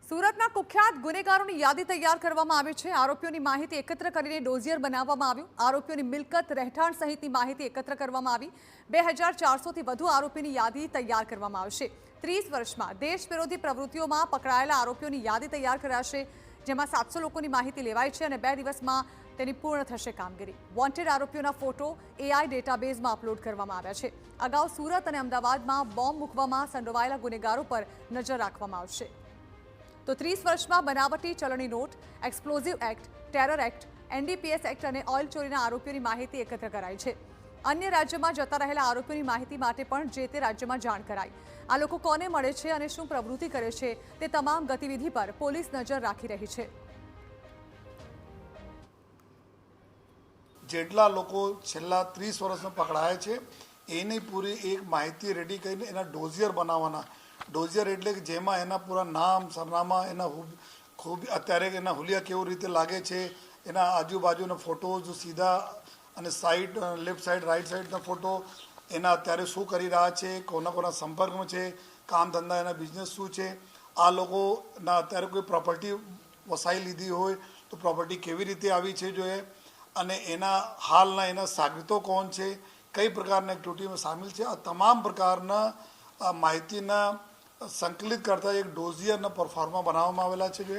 સુરતના કુખ્યાત ગુનેગારોની યાદી તૈયાર કરવામાં આવી છે। આરોપીઓની માહિતી એકત્ર કરીને ડોઝિયર બનાવવામાં આવ્યું। આરોપીઓની મિલકત, રહેઠાણ સહિતની માહિતી એકત્ર કરવામાં આવી। 2400થી વધુ આરોપીની યાદી તૈયાર કરવામાં આવશે। 30 વર્ષમાં દેશ વિરોધી પ્રવૃત્તિઓમાં પકડાયેલા આરોપીઓની યાદી તૈયાર કરાશે, જેમાં 700 લોકોની માહિતી લેવાઈ છે અને 2 દિવસમાં તેની પૂર્ણ થશે કામગીરી। વોન્ટેડ આરોપીઓના ફોટો AI ડેટાબેઝમાં અપલોડ કરવામાં આવ્યા છે। અગાઉ સુરત અને અમદાવાદમાં બોમ્બ મૂકવામાં સંડોવાયેલા ગુનેગારો પર નજર રાખવામાં આવશે। તો 30 વર્ષમાં બનાવટી ચલણી note, explosive act, terror act, NDPS act અને ઓઇલ ચોરીના આરોપીઓની માહિતી એકત્ર કરાઈ છે। અન્ય રાજ્યમાં જતા રહેલા આરોપીઓની માહિતી માટે પણ જે તે રાજ્યમાં જાણ કરાઈ। આ લોકો કોને મળે છે અને શું પ્રવૃત્તિ કરે છે તે તમામ ગતિવિધિ પર પોલીસ નજર રાખી રહી છે। જેટલા લોકો છેલ્લા 30 વર્ષમાં પકડાયા છે એની પૂરી એક માહિતી રેડી કરીને એના ડોઝિયર બનાવવાના। ડોઝિયર એટલે કે જેમાં એના પૂરા નામ, સરનામા, એના ખૂબ અત્યારે એના હુલિયા કેવી રીતે લાગે છે, એના આજુબાજુના ફોટોઝ સીધા અને સાઈડ, લેફ્ટ સાઈડ, રાઈટ સાઈડના ફોટો, એના અત્યારે શું કરી રહ્યા છે, કોના સંપર્કમાં છે, કામ ધંધા, એના બિઝનેસ શું છે, આ લોકોના અત્યારે કોઈ પ્રોપર્ટી વસાઈ લીધી હોય તો પ્રોપર્ટી કેવી રીતે આવી છે જોઈએ, અને એના હાલના એના સાગરીતો કોણ છે, કઈ પ્રકારના એક્ટિવિટીમાં સામેલ છે, આ તમામ પ્રકારના માહિતીના સંકલિત કરતા એક ડોઝિયરના પરફોર્મા બનાવવામાં આવેલા છે।